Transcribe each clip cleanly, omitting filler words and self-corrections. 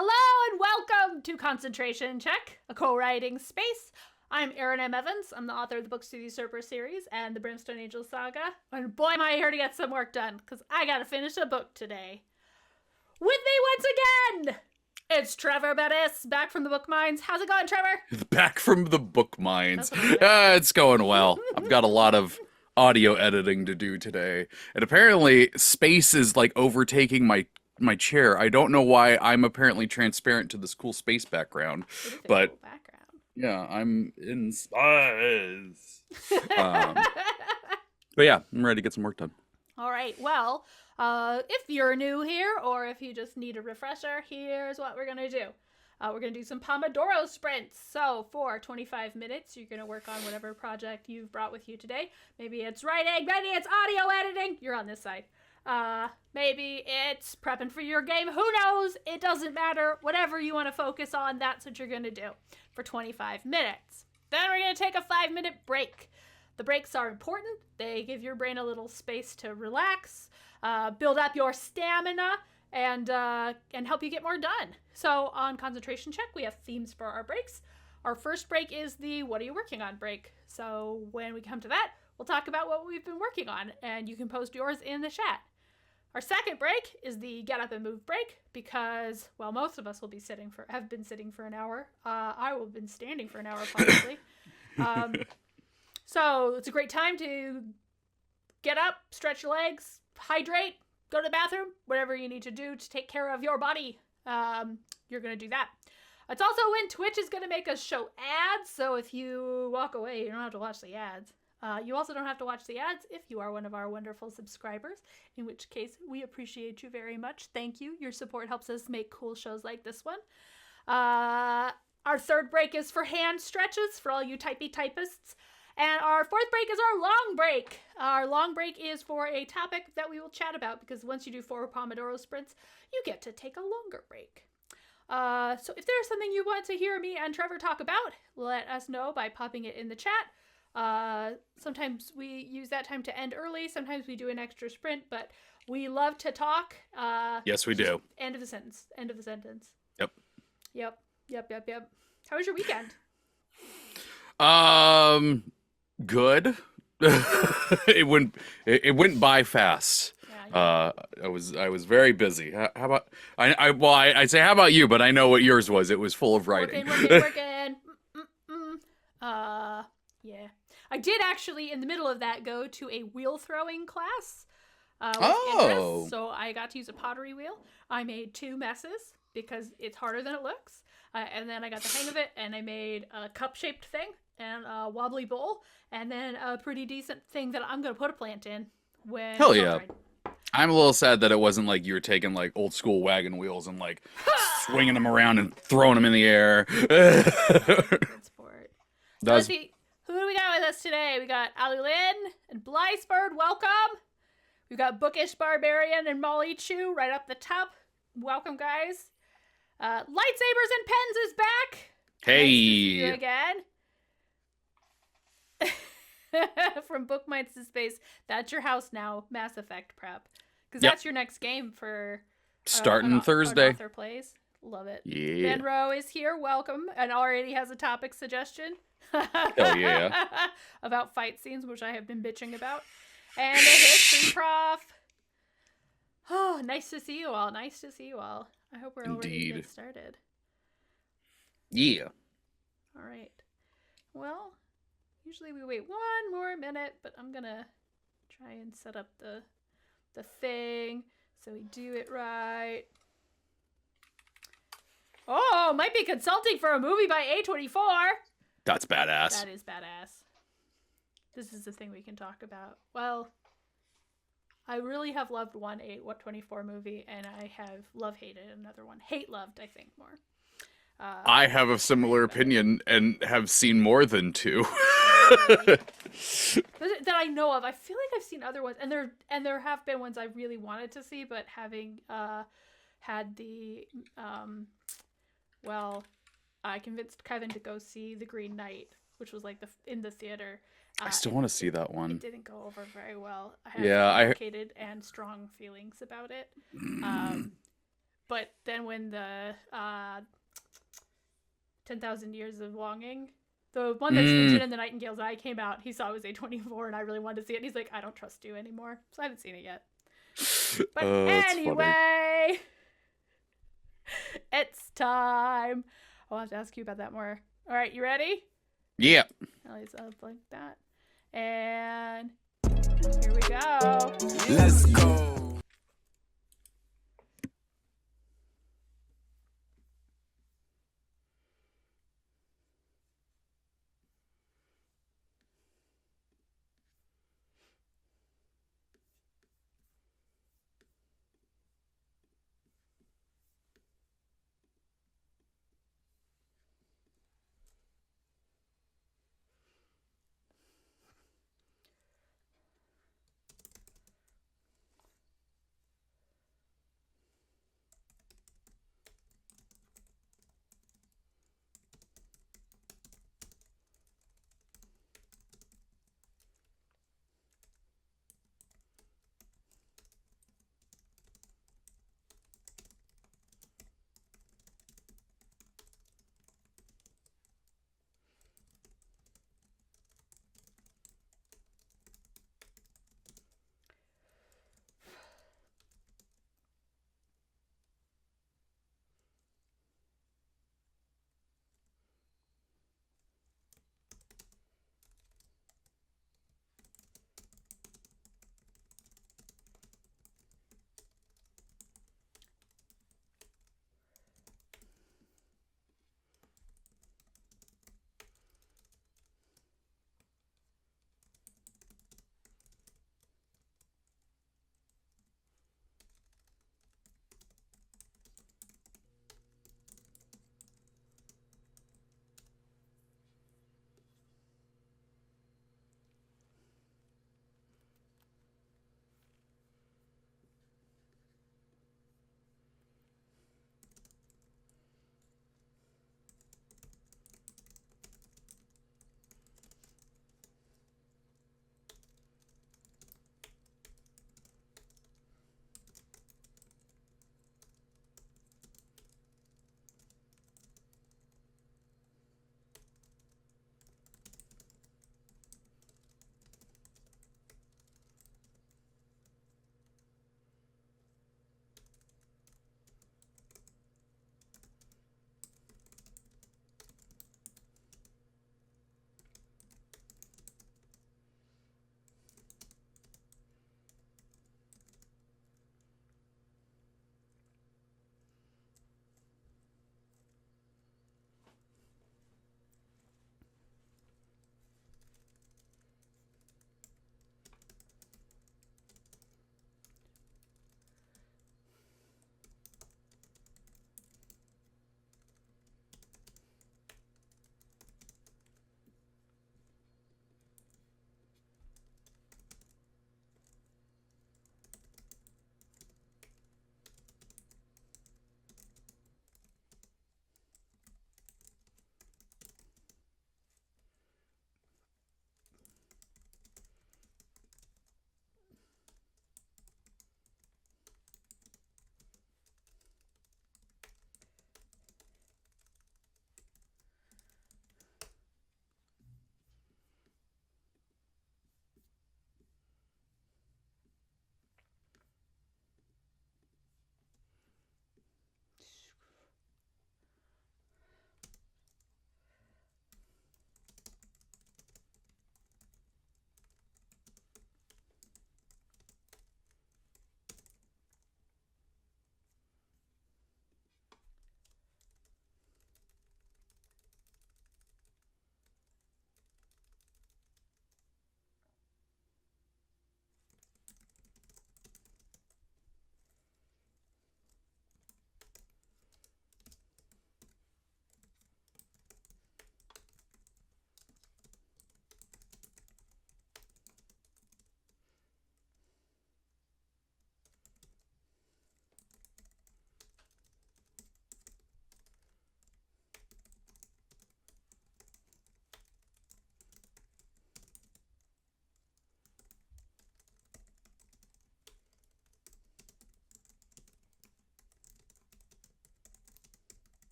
Hello and welcome to Concentration Check, a co-writing space. I'm Erin M. Evans. I'm the author of the Books to the Usurper series and the Brimstone Angel saga. And boy, am I here to get some work done, because I gotta finish a book today. With me once again, it's Treavor Bettis, back from the book mines. How's it going, Trevor? Back from the book mines. It's going well. I've got a lot of audio editing to do today. And apparently space is like overtaking my chair. I don't know why I'm apparently transparent to this cool space background. It is a But cool background. yeah, I'm in space. Um, but yeah, I'm ready to get some work done. All right, well, if you're new here or if you just need a refresher, here's what we're going to do. We're going to do some Pomodoro Sprints. So for 25 minutes, you're going to work on whatever project you've brought with you today. Maybe it's writing, maybe it's audio editing. You're on this side. Maybe it's prepping for your game. Who knows? It doesn't matter. Whatever you want to focus on, that's what you're going to do for 25 minutes. Then we're going to take a 5-minute break. The breaks are important. They give your brain a little space to relax, build up your stamina, and help you get more done. So on Concentration Check, we have themes for our breaks. Our first break is the What Are You Working On break. So when we come to that, we'll talk about what we've been working on, and you can post yours in the chat. Our second break is the Get Up and Move break, because, well, most of us will have been sitting for an hour. I will have been standing for an hour, probably. So it's a great time to get up, stretch your legs, hydrate, go to the bathroom, whatever you need to do to take care of your body. You're going to do that. It's also when Twitch is going to make us show ads, so if you walk away, you don't have to watch the ads. You also don't have to watch the ads if you are one of our wonderful subscribers, in which case we appreciate you very much. Thank you. Your support helps us make cool shows like this one. Our third break is for hand stretches for all you typists. And our fourth break is our long break. Our long break is for a topic that we will chat about, because once you do 4 Pomodoro Sprints, you get to take a longer break. So if there's something you want to hear me and Trevor talk about, let us know by popping it in the chat. Sometimes we use that time to end early. Sometimes we do an extra sprint, but we love to talk. Yes, we do. End of the sentence. End of the sentence. Yep. Yep. How was your weekend? Good. It went by fast. Yeah, I was very busy. How about I say how about you, but I know what yours was. It was full of writing. Working. Yeah. I did actually, in the middle of that, go to a wheel throwing class. Interest, so I got to use a pottery wheel. I made 2 messes because it's harder than it looks. And then I got the hang of it, and I made a cup-shaped thing and a wobbly bowl, and then a pretty decent thing that I'm going to put a plant in. Hell yeah. I'm a little sad that it wasn't like you were taking like old school wagon wheels and like swinging them around and throwing them in the air. Good sport. So let's see. Who do we got with us today? We got Alulin and Blysperd. Welcome. We've got Bookish Barbarian and Molly Chu right up the top. Welcome, guys. Lightsabers and Pens is back. Hey. Nice to see you again. From Book Minds to Space. That's your house now. Mass Effect prep. Because that's your next game for starting Thursday. Author Plays. Love it. Yeah. Benro is here. Welcome. And already has a topic suggestion. Hell yeah. About fight scenes, which I have been bitching about. And a history prof. Oh, nice to see you all. Nice to see you all. I hope we're all ready to get started. Yeah. All right. Well, usually we wait 1 more minute, but I'm gonna try and set up the thing so we do it right. Oh, might be consulting for a movie by A24. That's badass. That is badass. This is the thing we can talk about. Well, I really have loved one A24 movie, and I have love-hated another one. Hate-loved, I think, more. I have a similar opinion and have seen more than 2. That I know of. I feel like I've seen other ones, and there have been ones I really wanted to see, but having had the I convinced Kevin to go see The Green Knight, which was like in the theater. I still want to see that one. It didn't go over very well. I have complicated and strong feelings about it. But then when the 10,000 Years of Longing, the one that's featured in The Nightingale's Eye came out, he saw it was A24 and I really wanted to see it. And he's like, I don't trust you anymore. So I haven't seen it yet. But anyway, it's time. I'll have to ask you about that more. All right, you ready? Yeah. Let's like that. And here we go. Let's go.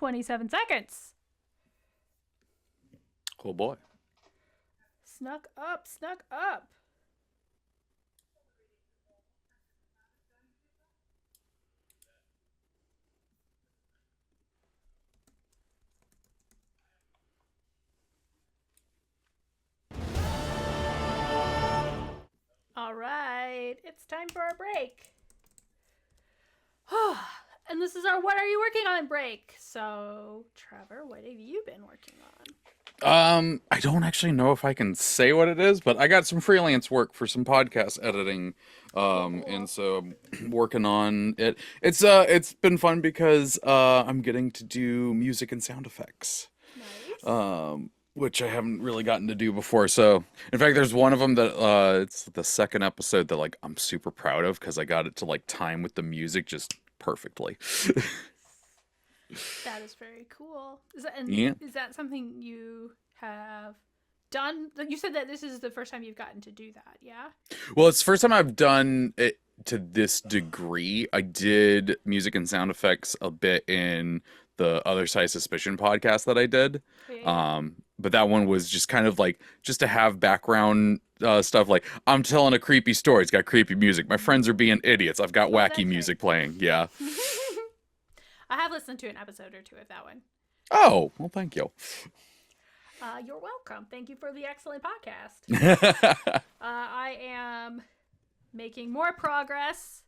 27 seconds. Oh boy. Snuck up, snuck up. All right, it's time for a break. And this is our What Are You Working On break. So, Trevor, what have you been working on? I don't actually know if I can say what it is, but I got some freelance work for some podcast editing. And so I'm working on it. It's been fun because I'm getting to do music and sound effects. Nice. Which I haven't really gotten to do before. So, in fact, there's one of them that it's the second episode that like I'm super proud of because I got it to like time with the music just perfectly. That is very cool. Is that something you have done? You said that this is the first time you've gotten to do that, yeah? Well, it's the first time I've done it to this degree. I did music and sound effects a bit in the Other Side Suspicion podcast that I did. Yeah. But that one was just kind of like just to have background stuff like I'm telling a creepy story. It's got creepy music. My friends are being idiots. I've got wacky music playing. Yeah. I have listened to an episode or two of that one. Oh, well, thank you. You're welcome. Thank you for the excellent podcast. I am making more progress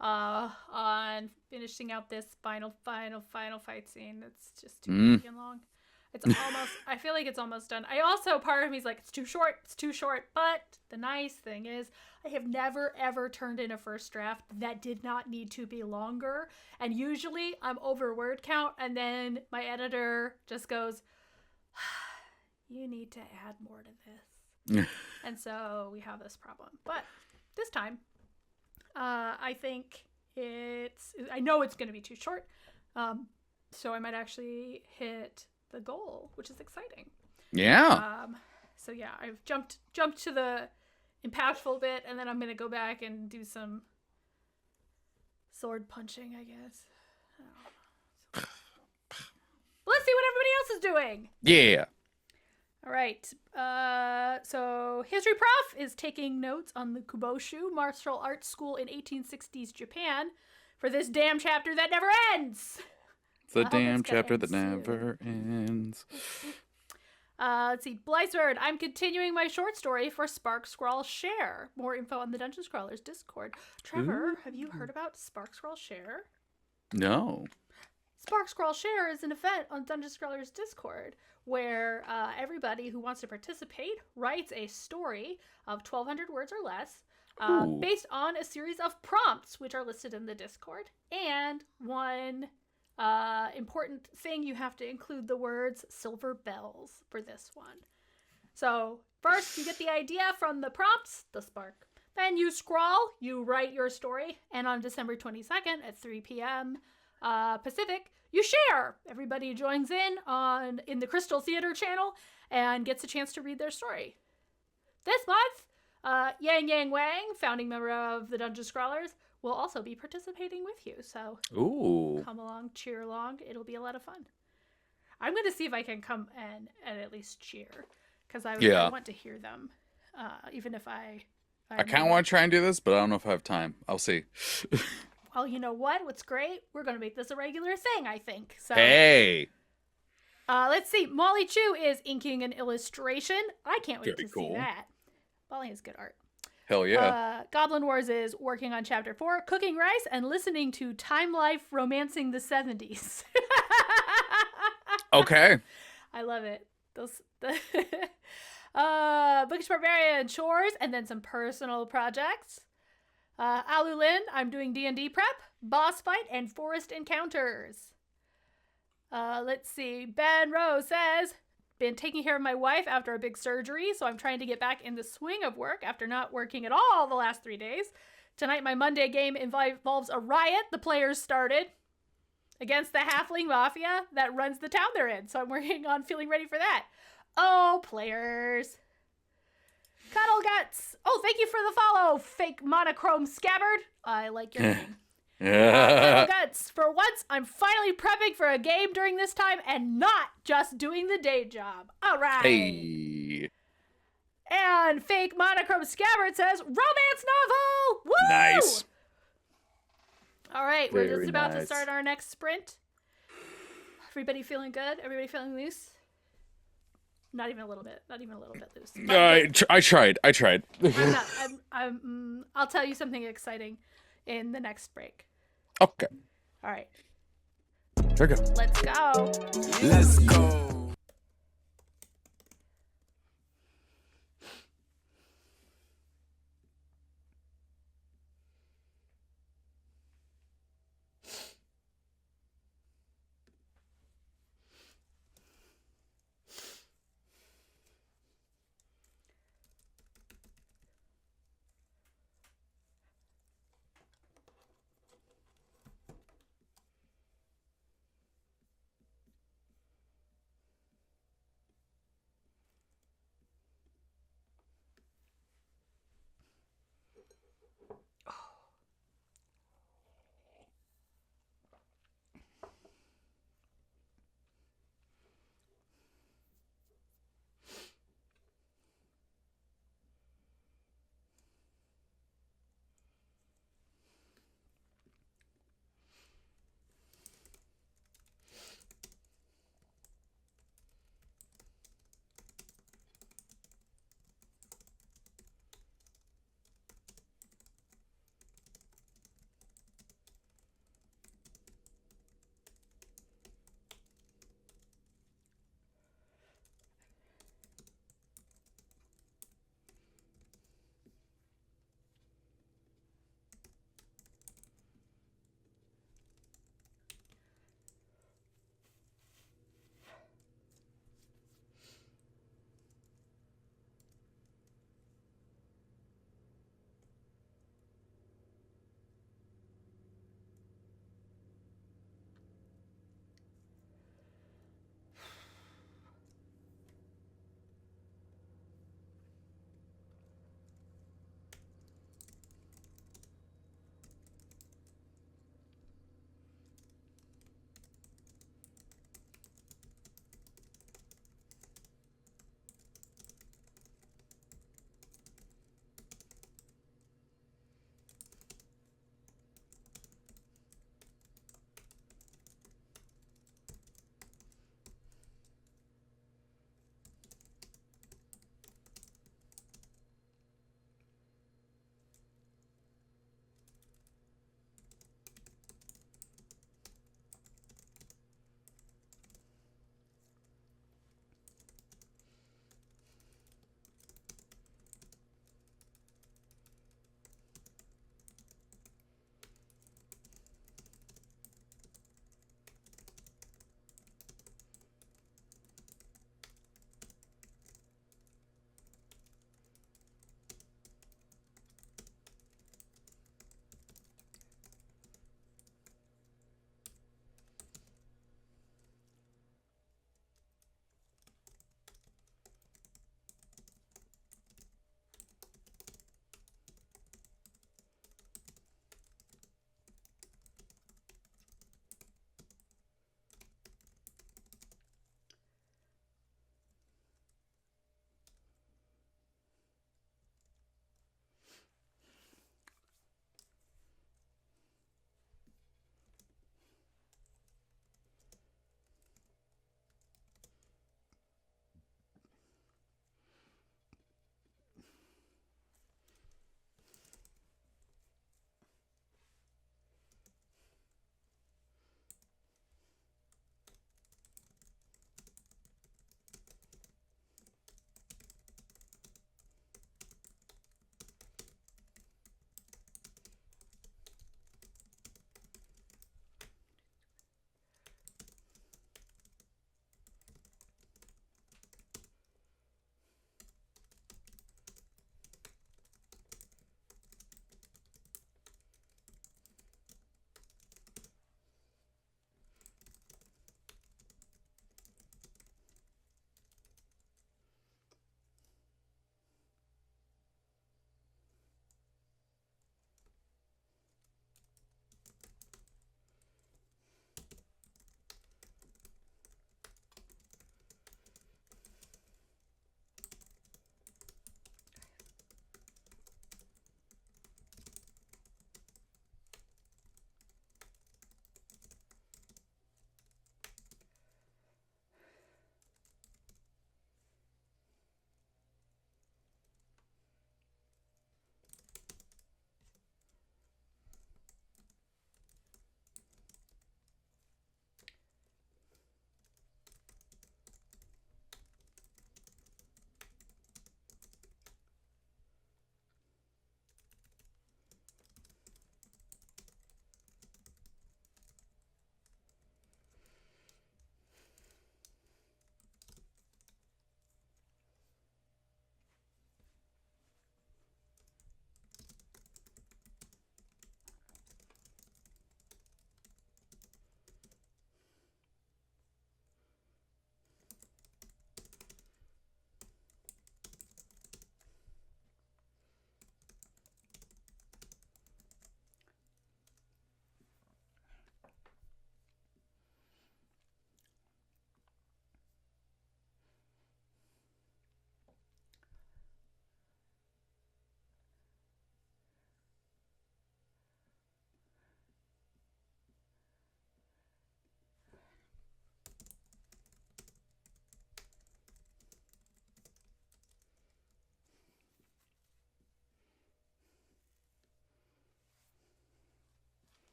on finishing out this final fight scene. It's just too long. It's almost, I feel like it's almost done. I also, part of me is like, it's too short. But the nice thing is I have never, ever turned in a first draft that did not need to be longer. And usually I'm over word count. And then my editor just goes, you need to add more to this. And so we have this problem. But this time, I think I know it's going to be too short. So I might actually hit the goal, which is exciting. Yeah. So yeah, I've jumped to the impactful bit, and then I'm gonna go back and do some sword punching, I guess. But let's see what everybody else is doing. Yeah. All right. So History Prof is taking notes on the Kuboshu martial arts school in 1860s Japan for this damn chapter that never ends. The damn chapter that never ends. Let's see. Blythesword, I'm continuing my short story for Spark Scrawl Share. More info on the Dungeon Scrawlers Discord. Trevor, have you heard about Spark Scrawl Share? No. Spark Scrawl Share is an event on Dungeon Scrawlers Discord where everybody who wants to participate writes a story of 1,200 words or less based on a series of prompts which are listed in the Discord. And one important thing, you have to include the words silver bells for this one. So first you get the idea from the prompts, the spark. Then you scrawl, you write your story, and on December 22nd at 3 p.m. Pacific, you share. Everybody joins in the Crystal Theater channel and gets a chance to read their story. This month, Yang Wang, founding member of the Dungeon Scrawlers, will also be participating with you. So come along, cheer along. It'll be a lot of fun. I'm going to see if I can come and at least cheer, because I want to hear them, even if I kind of want to try and do this, but I don't know if I have time. I'll see. Well, you know what? What's great? We're going to make this a regular thing, I think. So, hey! Let's see. Molly Chu is inking an illustration. I can't wait to see that. Molly has good art. Hell yeah. Goblin Wars is working on Chapter 4, cooking rice and listening to Time Life Romancing the 70s. Okay. I love it. Bookish Barbarian chores, and then some personal projects. Alulin, I'm doing D&D prep, boss fight, and forest encounters. Let's see. Ben Rose says, been taking care of my wife after a big surgery, so I'm trying to get back in the swing of work after not working at all the last 3 days. Tonight, my Monday game involves a riot the players started against the halfling mafia that runs the town they're in, so I'm working on feeling ready for that. Oh, players. Cuddle Guts. Oh, thank you for the follow, fake monochrome scabbard. I like your name. Kettle Guts. For once, I'm finally prepping for a game during this time and not just doing the day job. All right. Hey. And Fake Monochrome Scabbard says, romance novel! Woo! Nice. All right, we're Very just about to nice. start our next sprint. Everybody feeling good? Everybody feeling loose? Not even a little bit. Not even a little bit loose. I tried. I'm not. I'll tell you something exciting in the next break. Okay. All right. Very good. Let's go. Let's go.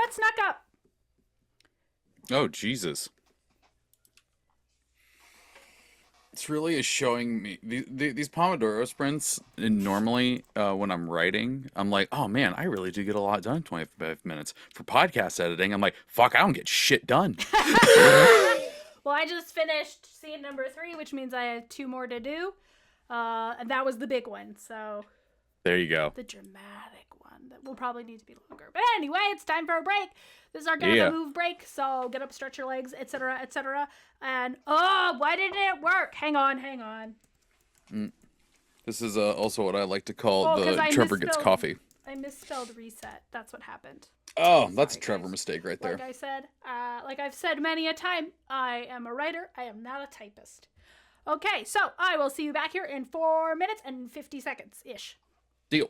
got snuck up. Oh, Jesus. It's really showing me these Pomodoro sprints. And normally, when I'm writing, I'm like, oh man, I really do get a lot done in 25 minutes. For podcast editing, I'm like, fuck, I don't get shit done. Well, I just finished scene number 3, which means I have 2 more to do. And that was the big one, so... There you go. The dramatic one that will probably need to be longer. But anyway, it's time for a break. This is our Get Up and Move break, so get up, stretch your legs, etc., etc. And, why didn't it work? Hang on. This is also what I like to call the Trevor gets coffee. I misspelled reset. That's what happened. Oh, that's a Trevor mistake right there. Like I said, like I've said many a time, I am a writer. I am not a typist. Okay, so I will see you back here in 4 minutes and 50 seconds-ish. Deal.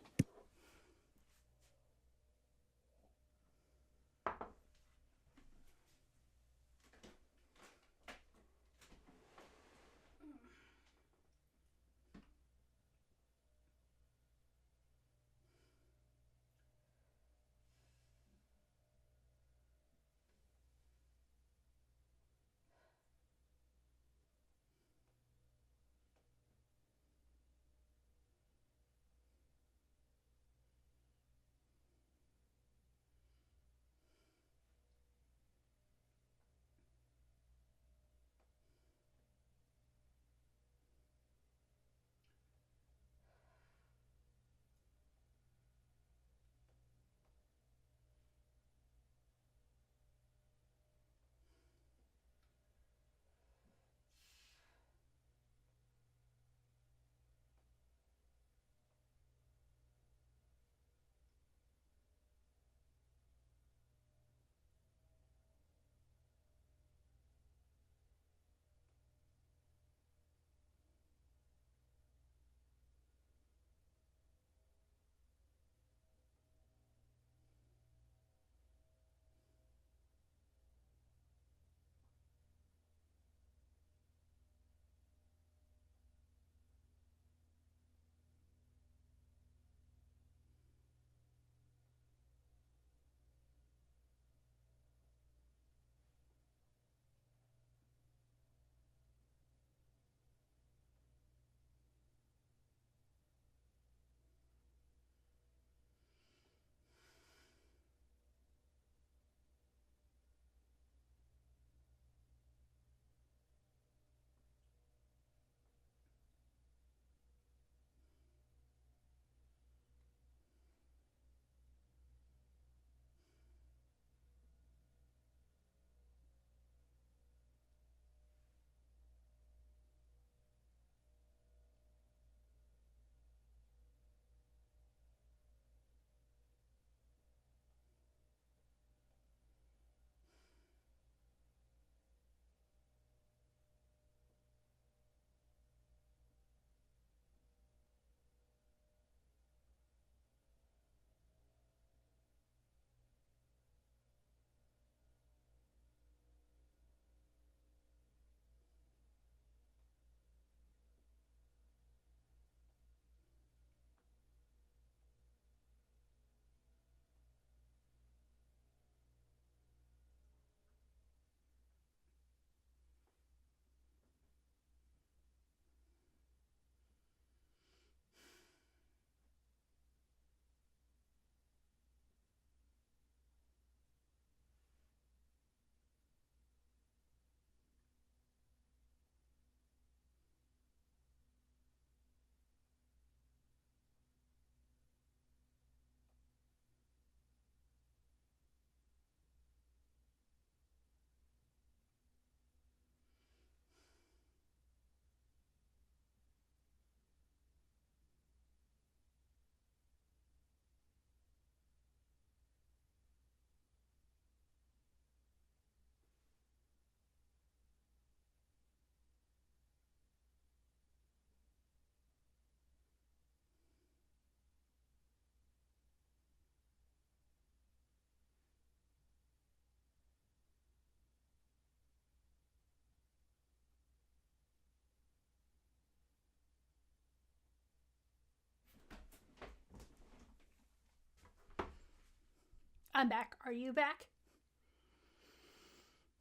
I'm back. Are you back?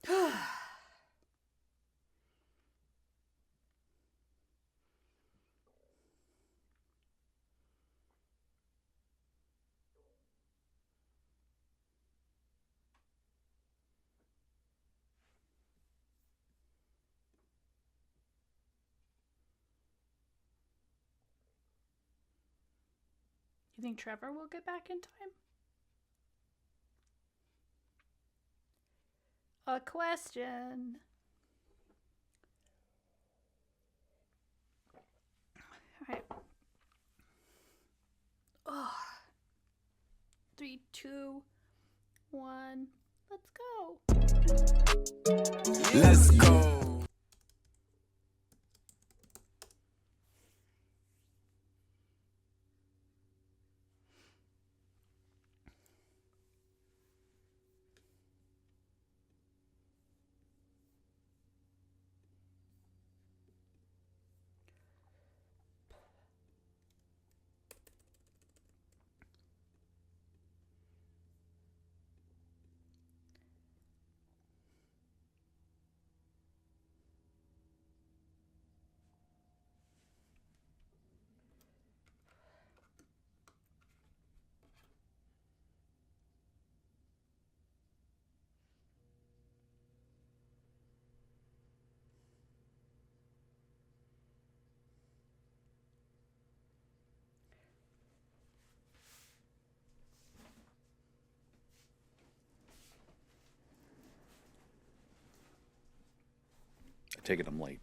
You think Trevor will get back in time? A question. All right. Oh. 3, 2, 1. Let's go. Let's go. I take it I'm late.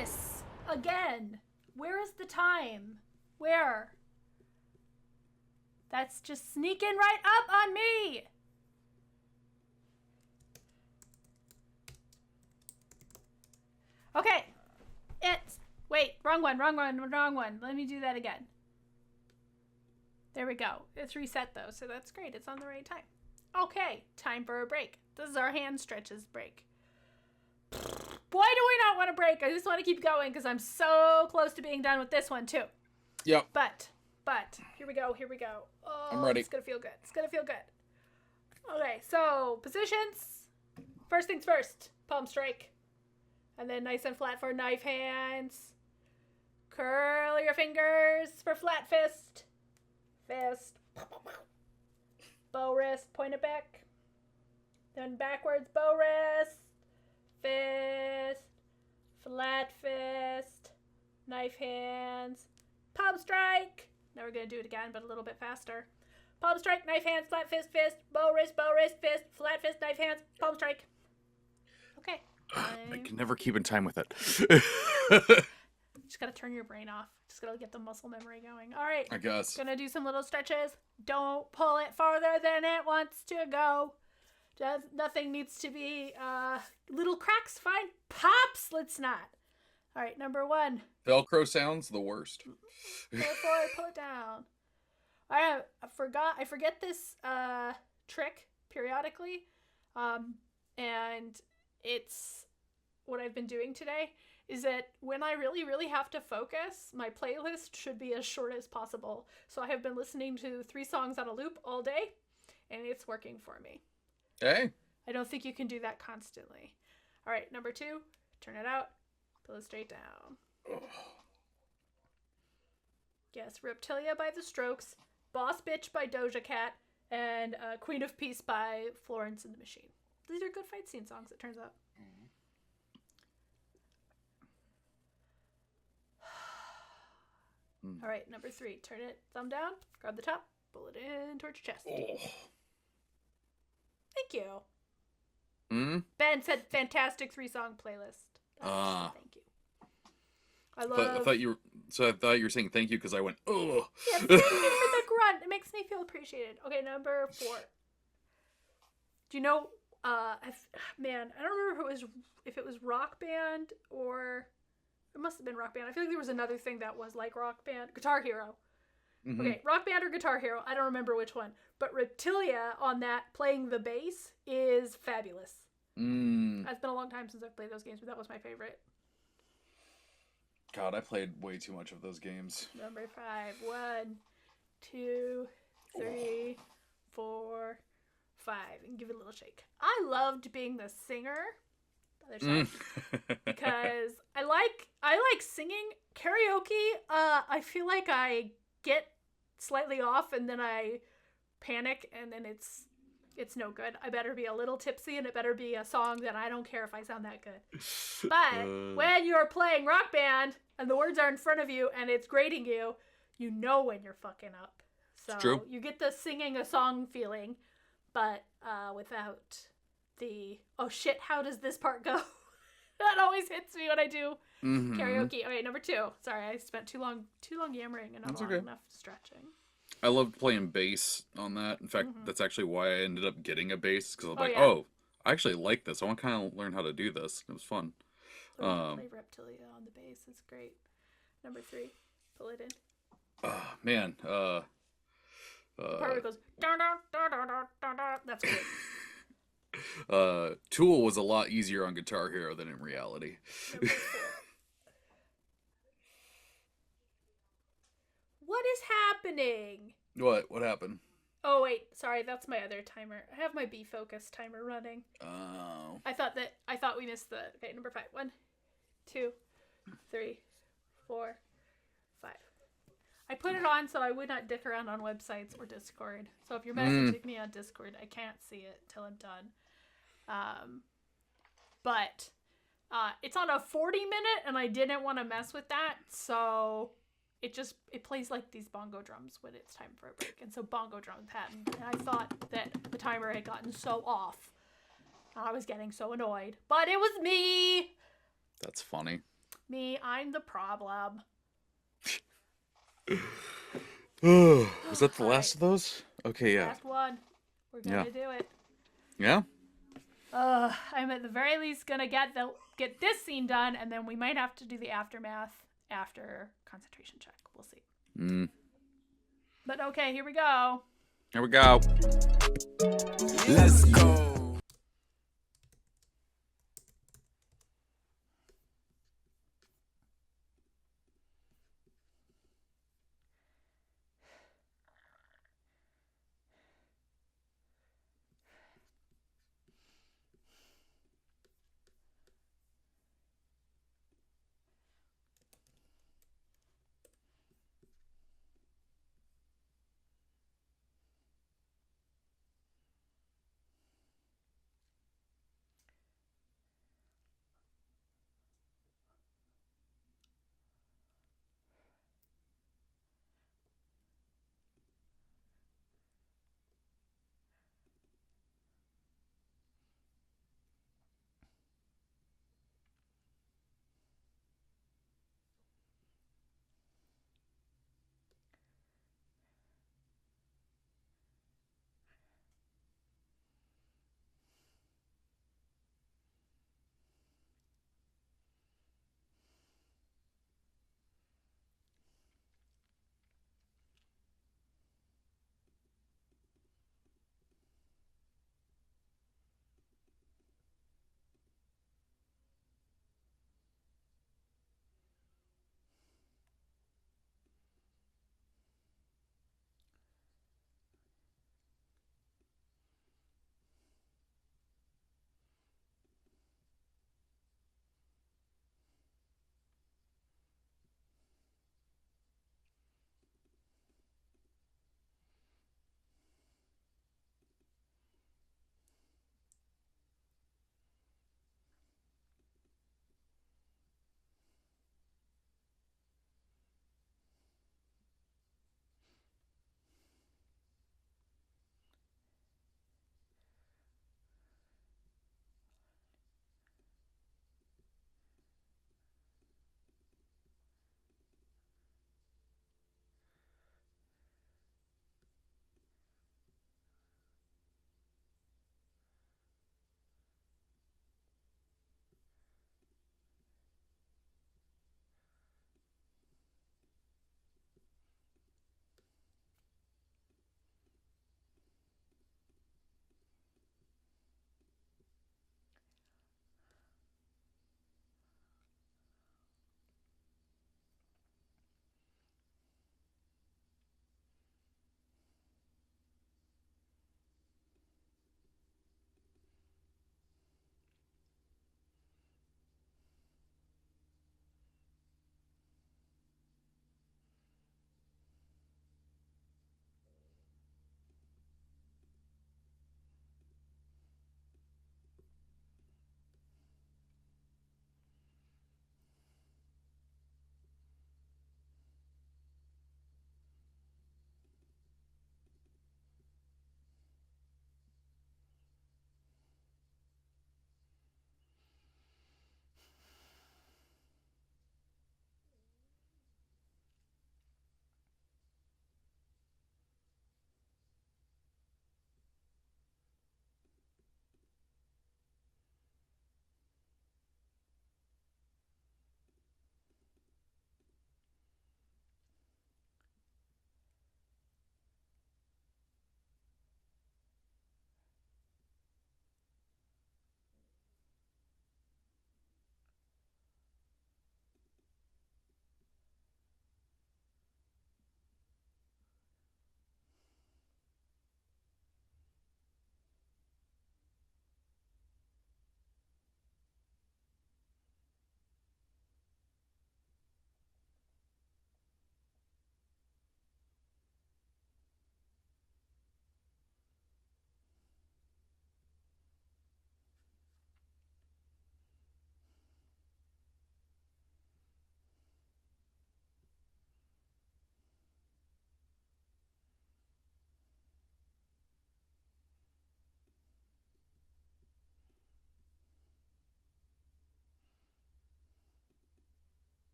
this again. Where is the time? Where? That's just sneaking right up on me. Okay. Wait, wrong one. Let me do that again. There we go. It's reset though, so that's great. It's on the right time. Okay, time for a break. This is our hand stretches break. Why do we not want to break? I just want to keep going because I'm so close to being done with this one too. Yep. But here we go. Oh, I'm ready. It's gonna feel good. Okay, so positions. First things first. Palm strike, and then nice and flat for knife hands. Curl your fingers for flat fist. Bow wrist, point it back. Then backwards, bow wrist. Fist. Flat fist. Knife hands. Palm strike. Now we're going to do it again, but a little bit faster. Palm strike, knife hands, flat fist, bow wrist, fist, flat fist, knife hands, palm strike. Okay. I can never keep in time with it. Just gotta turn your brain off. Just gotta get the muscle memory going. All right. I guess. Gonna do some little stretches. Don't pull it farther than it wants to go. Nothing needs to be little cracks. Fine. Pops. Let's not. All right. Number 1. Velcro sounds the worst. Pull it forward. Pull it down. I forget this trick periodically, and it's what I've been doing today. Is that when I really, really have to focus, my playlist should be as short as possible. So I have been listening to 3 songs on a loop all day, and it's working for me. Hey. I don't think you can do that constantly. All right, number 2, turn it out, pull it straight down. Oh. Yes, Reptilia by The Strokes, Boss Bitch by Doja Cat, and Queen of Peace by Florence and the Machine. These are good fight scene songs, it turns out. All right, number 3. Turn it, thumb down, grab the top, pull it in towards your chest. Oh. Thank you. Ben said fantastic 3-song playlist. Thank you. I thought you were saying thank you because I went, oh. Yeah, thank you for the grunt. It makes me feel appreciated. Okay, number 4. Do you know, I don't remember if it was Rock Band or... It must have been Rock Band. I feel like there was another thing that was like Rock Band. Guitar Hero. Mm-hmm. Okay, Rock Band or Guitar Hero. I don't remember which one. But Reptilia on that, playing the bass, is fabulous. It's been a long time since I've played those games, but that was my favorite. God, I played way too much of those games. Number 5. 1, 2, 3, 4, 5. And give it a little shake. I loved being the singer. Because I like singing. Karaoke, I feel like I get slightly off and then I panic and then it's no good. I better be a little tipsy and it better be a song that I don't care if I sound that good. But when you're playing Rock Band and the words are in front of you and it's grading you, you know when you're fucking up. So true. You get the singing a song feeling, but without the, oh shit, how does this part go? That always hits me when I do karaoke. Okay, number 2. Sorry, I spent too long yammering and not long enough stretching. I loved playing bass on that. In fact, that's actually why I ended up getting a bass, because I was I actually like this. I want to kind of learn how to do this. It was fun. Play Reptilia on the bass. It's great. Number 3, pull it in. Man. The part where it goes, dun, dun, dun, dun, dun, dun, dun. That's great. Tool was a lot easier on Guitar Hero than in reality. What is happening? What happened? Oh wait, sorry, that's my other timer. I have my Be Focus timer running. Oh. I thought we missed the, okay, number 5. 1, 2, 3, 4, 5. I put it on so I would not dick around on websites or Discord. So if you're messaging me on Discord, I can't see it till I'm done. But it's on a 40-minute, and I didn't want to mess with that, so it plays like these bongo drums when it's time for a break. And so bongo drum happened, and I thought that the timer had gotten so off. I was getting so annoyed, but it was me. That's funny. Me, I'm the problem. Was that the last of those? Okay, yeah. Last one. We're Yeah. gonna do it. Yeah? I'm at the very least gonna get this scene done, and then we might have to do the aftermath after concentration check. We'll see. But okay, here we go. Here we go. Let's go.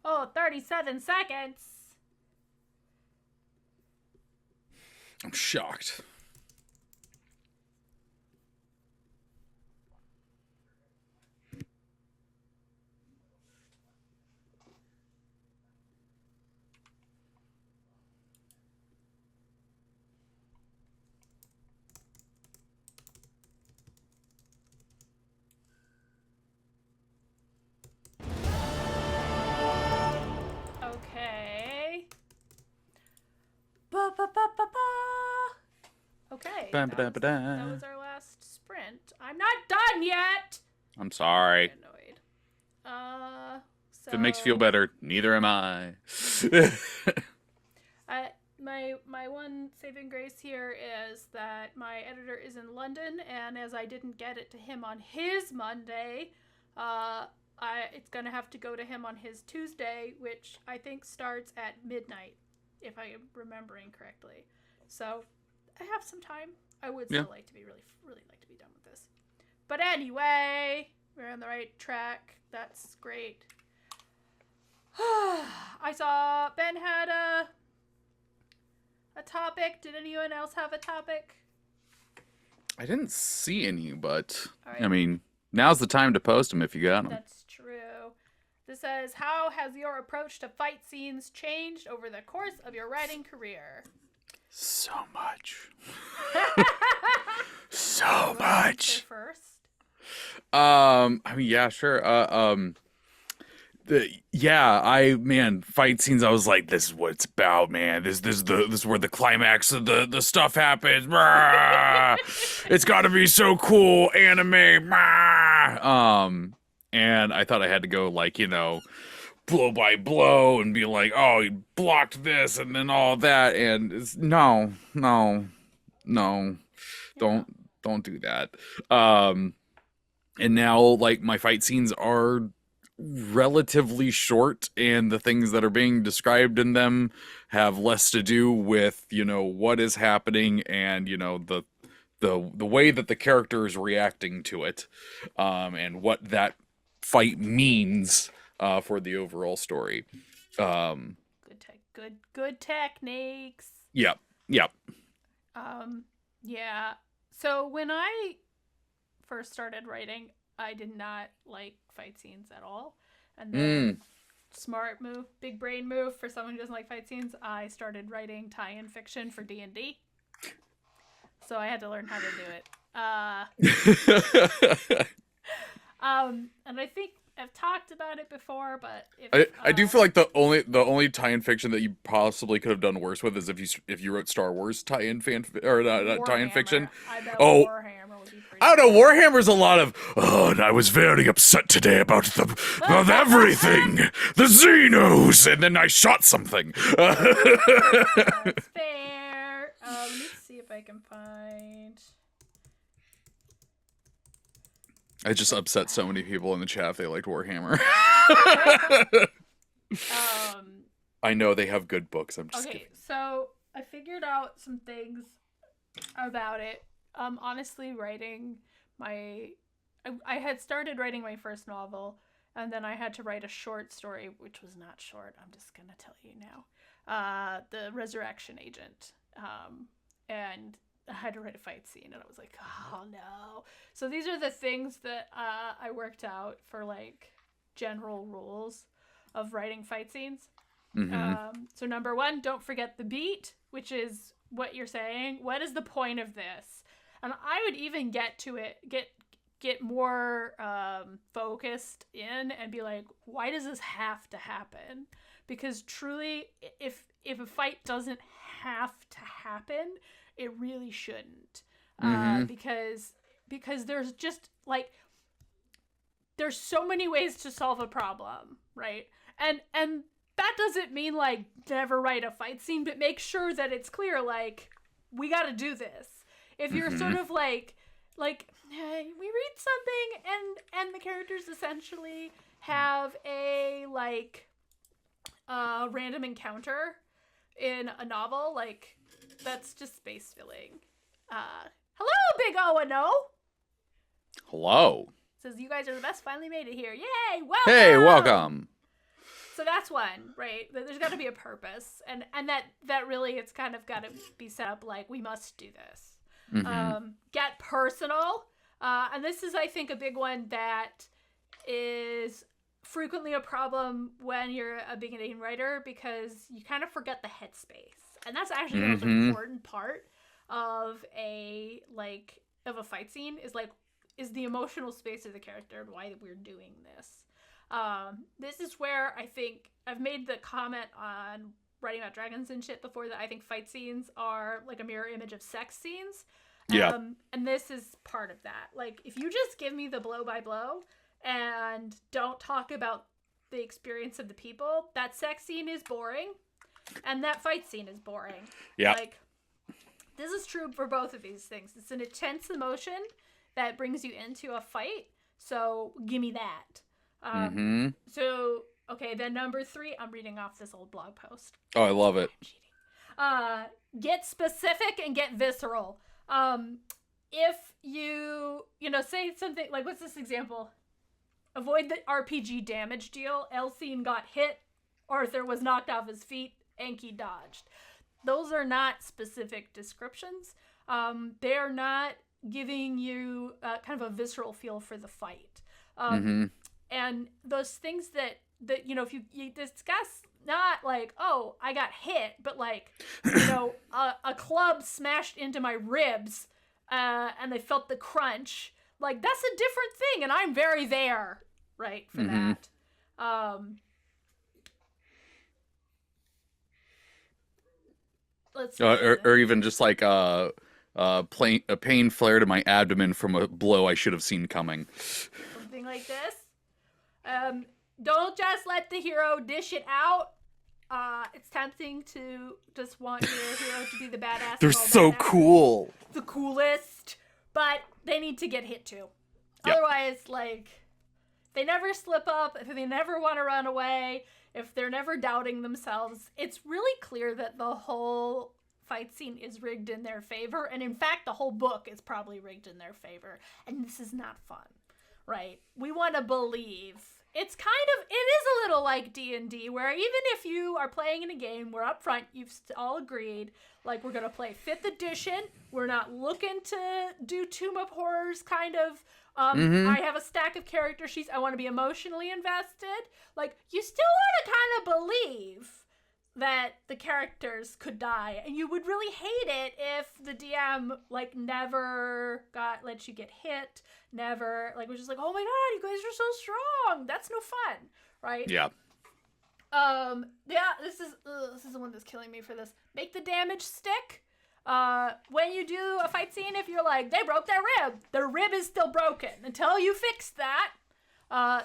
Oh, 37 seconds. I'm shocked. Okay. Okay. That was our last sprint. I'm not done yet. I'm sorry. I'm annoyed. So If it makes you feel better, neither am I. My one saving grace here is that my editor is in London, and as I didn't get it to him on his Monday, it's gonna have to go to him on his Tuesday, which I think starts at midnight, if I am remembering correctly. So I have some time. I would still like to be really like to be done with this. But anyway, we're on the right track. That's great. I saw Ben had a topic. Did anyone else have a topic? I didn't see any, but Right. I mean, now's the time to post them if you got them. That's true. This says, how has your approach to fight scenes changed over the course of your writing career? So much. So much. First. I mean, yeah, sure. Fight scenes. I was like, this is what it's about, man. This is where the climax of the stuff happens. It's got to be so cool, anime. And I thought I had to go like, blow by blow and be like, oh, he blocked this and then all that, and it's no, don't do that. And now like my fight scenes are relatively short, and the things that are being described in them have less to do with what is happening and the way that the character is reacting to it, and what that fight means for the overall story. Good techniques. Yep. Yeah. So when I first started writing, I did not like fight scenes at all. And then smart move, big brain move for someone who doesn't like fight scenes, I started writing tie-in fiction for D&D. So I had to learn how to do it. And I think I've talked about it before, but I do feel like the only tie-in fiction that you possibly could have done worse with is if you wrote Star Wars tie-in tie-in fiction. I bet Warhammer would be pretty I don't know. Warhammer's a lot of. Oh, and I was very upset today about everything, the Xenos, and then I shot something. That's fair. Let's see if I can find. I just upset so many people in the chat if they liked Warhammer. I know they have good books. I'm just kidding. So I figured out some things about it. Honestly, writing I had started writing my first novel, and then I had to write a short story, which was not short. I'm just gonna tell you now. The Resurrection Agent. And I had to write a fight scene, and I was like, oh no. So these are the things that I worked out for like general rules of writing fight scenes. Mm-hmm. So number one, don't forget the beat, which is what you're saying. What is the point of this? And I would even get to it, get more focused in and be like, why does this have to happen? Because truly, if a fight doesn't have to happen, it really shouldn't. Because there's just like there's so many ways to solve a problem, right? And that doesn't mean like never write a fight scene, but make sure that it's clear, like, we got to do this. If you're sort of like hey, we read something and the characters essentially have a like random encounter in a novel, like, that's just space filling. Hello, Big O and O. Hello. Says, you guys are the best. Finally made it here. Yay! Welcome. Hey, welcome. So that's one, right? There's got to be a purpose, and that really, it's kind of got to be set up like we must do this. Get personal, and this is, I think, a big one that is frequently a problem when you're a beginning writer, because you kind of forget the headspace, and that's actually the most important part of a fight scene is the emotional space of the character and why we're doing this. This is where I think I've made the comment on writing about dragons and shit before, that I think fight scenes are like a mirror image of sex scenes. Yeah. And this is part of that. Like, if you just give me the blow by blow and don't talk about the experience of the people, that sex scene is boring and that fight scene is boring. Yeah. Like, this is true for both of these things. It's an intense emotion that brings you into a fight. So give me that. So, okay, then number 3, I'm reading off this old blog post. Oh, I love it. Get specific and get visceral. If you say something like, what's this example? Avoid the RPG damage deal. Elsene got hit. Arthur was knocked off his feet. Enki dodged. Those are not specific descriptions. They're not giving you kind of a visceral feel for the fight. And those things that if you discuss, not like, oh, I got hit, but like, a club smashed into my ribs and I felt the crunch. Like, that's a different thing, and I'm very there, right, for that. Let's see. Or even just like a pain flare to my abdomen from a blow I should have seen coming. Something like this. Don't just let the hero dish it out. It's tempting to just want your hero to be the badass. They're so cool. The coolest, but they need to get hit too. Yep. Otherwise, like, they never slip up, if they never want to run away, if they're never doubting themselves, it's really clear that the whole fight scene is rigged in their favor. And in fact, the whole book is probably rigged in their favor. And this is not fun, right? We want to believe. It is a little like D&D, where even if you are playing in a game where up front you've all agreed, like, we're going to play 5th edition, we're not looking to do Tomb of Horrors kind of, I have a stack of character sheets, I want to be emotionally invested. Like, you still want to kind of believe that the characters could die, and you would really hate it if the DM, like, never let you get hit, never, like, was just like, oh my god, you guys are so strong, that's no fun, right? Yeah. This is the one that's killing me for this. Make the damage stick. When you do a fight scene, if you're like, they broke their rib is still broken. Until you fix that,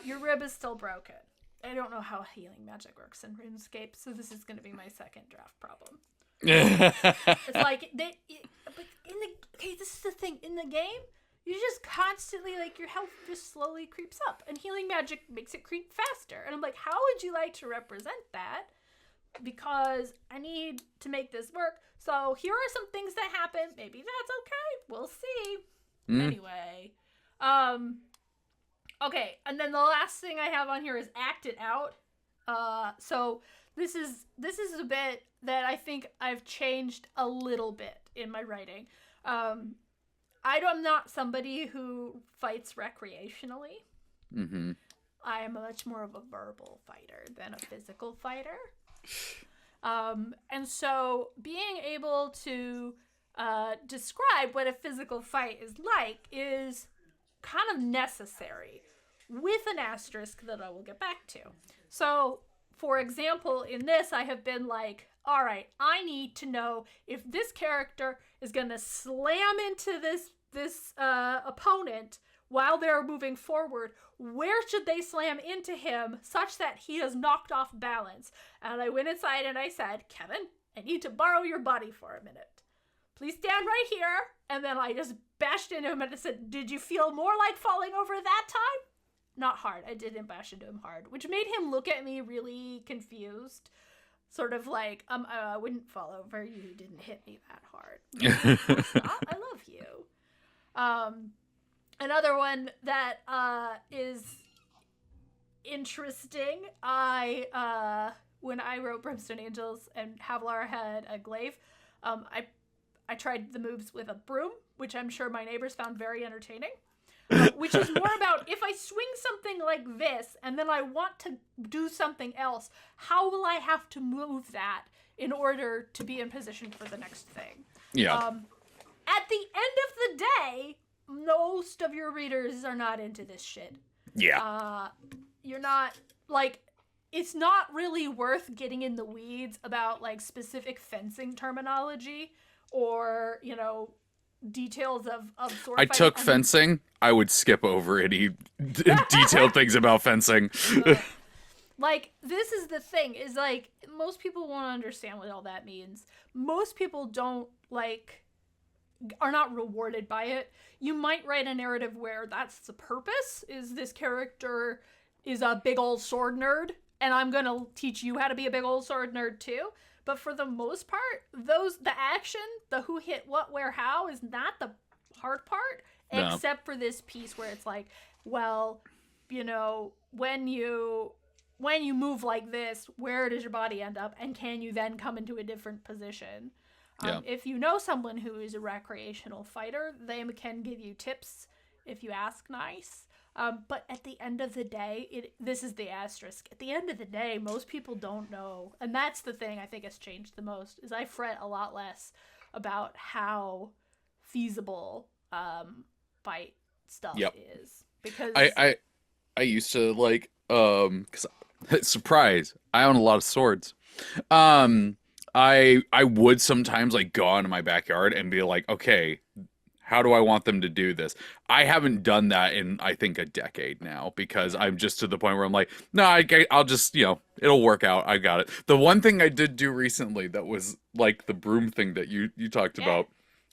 your rib is still broken. I don't know how healing magic works in RuneScape, so this is going to be my second draft problem. It's like, this is the thing, in the game, you just constantly, like, your health just slowly creeps up, and healing magic makes it creep faster. And I'm like, how would you like to represent that? Because I need to make this work. So here are some things that happen. Maybe that's okay. We'll see. Anyway. Okay, and then the last thing I have on here is act it out. So this is a bit that I think I've changed a little bit in my writing. I'm not somebody who fights recreationally. I am much more of a verbal fighter than a physical fighter. And so being able to describe what a physical fight is like is kind of necessary, with an asterisk that I will get back to. So, for example, in this, I have been like, all right, I need to know if this character is going to slam into this opponent while they're moving forward. Where should they slam into him such that he is knocked off balance? And I went inside and I said, Kevin, I need to borrow your body for a minute. Please stand right here. And then I just bashed into him and I said, did you feel more like falling over that time? Not hard. I didn't bash into him hard, which made him look at me really confused. Sort of like, I wouldn't fall over. You didn't hit me that hard. I love you. Another one that is interesting. When I wrote Brimstone Angels and Havlar had a glaive, I tried the moves with a broom, which I'm sure my neighbors found very entertaining. Which is more about if I swing something like this and then I want to do something else, how will I have to move that in order to be in position for the next thing? Yeah. At the end of the day, most of your readers are not into this shit. Yeah. You're not, like, it's not really worth getting in the weeds about, like, specific fencing terminology or, you know, details of sword I fighting. took fencing. I would skip over any detailed things about fencing. Like, this is the thing, is, like, most people won't understand what all that means. Most people don't, like, are not rewarded by it. You might write a narrative where that's the purpose, is this character is a big old sword nerd, and I'm gonna teach you how to be a big old sword nerd too. But for the most part, the action, the who hit what, where, how is not the hard part, No. except for this piece where it's like, well, you know, when you move like this, where does your body end up, and can you then come into a different position? Yeah. If you know someone who is a recreational fighter, they can give you tips if you ask nice. But at the end of the day, this is the asterisk. At the end of the day, most people don't know. And that's the thing I think has changed the most, is I fret a lot less about how feasible fight stuff is. Because I used to, like, 'cause, surprise, I own a lot of swords. I would sometimes, like, go out in my backyard and be like, okay, how do I want them to do this? I haven't done that in, I think, a decade now, because I'm just to the point where I'm like, no, I'll just, you know, it'll work out. I got it. The one thing I did do recently that was like the broom thing that you talked about,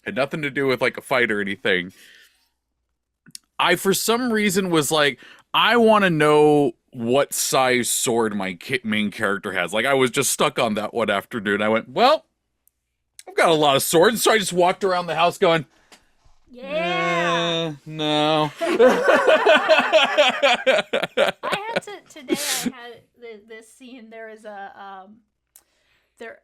had nothing to do with, like, a fight or anything. I, for some reason, was like, I want to know what size sword my main character has. Like, I was just stuck on that one afternoon. I went, well, I've got a lot of swords. So I just walked around the house going, yeah. No. Today I had this scene. There is a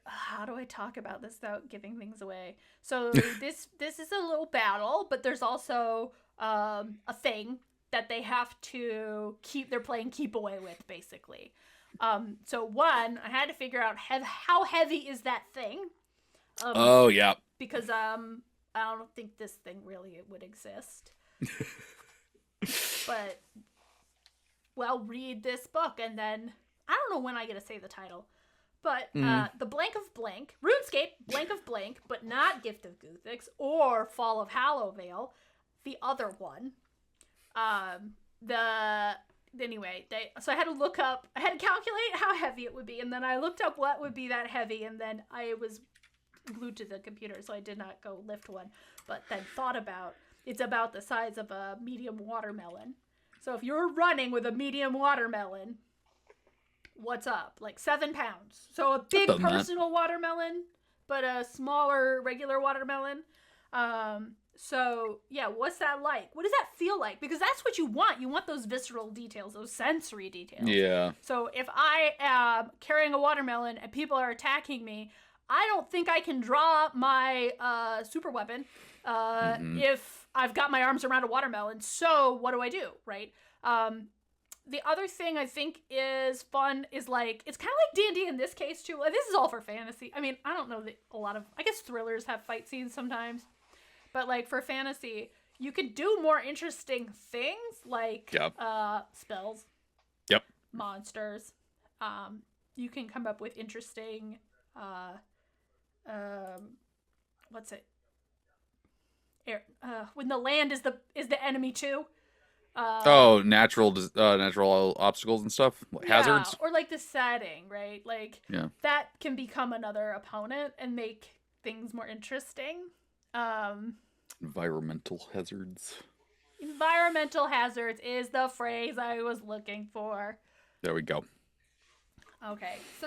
how do I talk about this without giving things away? So this is a little battle, but there's also a thing that they have to they're playing keep away with, basically. So one, I had to figure out how heavy is that thing. Oh yeah. Because I don't think this thing really would exist. But, well, read this book, and then I don't know when I get to say the title. But the blank of blank, RuneScape, blank of blank, but not Gift of Guthix or Fall of Hallowvale, the other one. So I had to look up, I had to calculate how heavy it would be, and then I looked up what would be that heavy, and then I was glued to the computer, so I did not go lift one, but then thought about, it's about the size of a medium watermelon. So if you're running with a medium watermelon, what's up? Like 7 pounds. So a big personal watermelon, but a smaller regular watermelon. So yeah, what's that like? What does that feel like? Because that's what you want. You want those visceral details, those sensory details. Yeah. So if I am carrying a watermelon and people are attacking me, I don't think I can draw my super weapon if I've got my arms around a watermelon. So what do? Right? The other thing I think is fun is, like, it's kind of like D&D in this case too. Like, this is all for fantasy. I mean, I don't know that I guess thrillers have fight scenes sometimes, but, like, for fantasy, you could do more interesting things like spells. Yep. Monsters. You can come up with interesting what's it? When the land is the enemy too. Natural obstacles and stuff, hazards, or like the setting, right? Like that can become another opponent and make things more interesting. Environmental hazards. Environmental hazards is the phrase I was looking for. There we go. Okay, so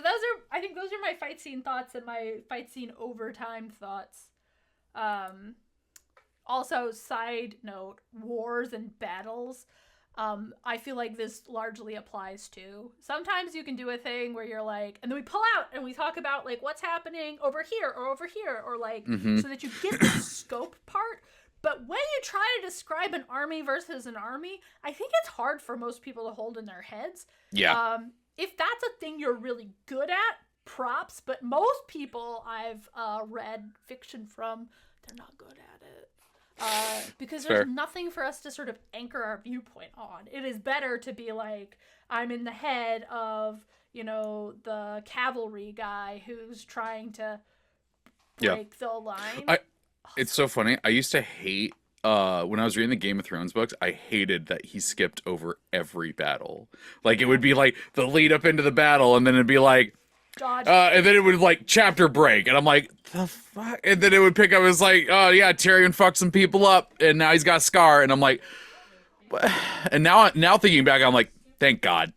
I think those are my fight scene thoughts and my fight scene overtime thoughts. Also, side note, wars and battles. I feel like this largely applies to. Sometimes you can do a thing where you're like, and then we pull out and we talk about like what's happening over here, or like, so that you get the scope part. But when you try to describe an army versus an army, I think it's hard for most people to hold in their heads. Yeah. If that's a thing you're really good at, props. But most people I've read fiction from, they're not good at it. Because there's nothing for us to sort of anchor our viewpoint on. It is better to be like, I'm in the head of, the cavalry guy who's trying to break the line. It's so funny. I used to hate, when I was reading the Game of Thrones books, I hated that he skipped over every battle. Like, it would be like the lead up into the battle, and then it'd be like, Dodge. And then it would like chapter break, and I'm like, the fuck? And then it would pick up, it's like, oh yeah, Tyrion fucked some people up, and now he's got Scar, and I'm like, what? And now thinking back, I'm like, thank God.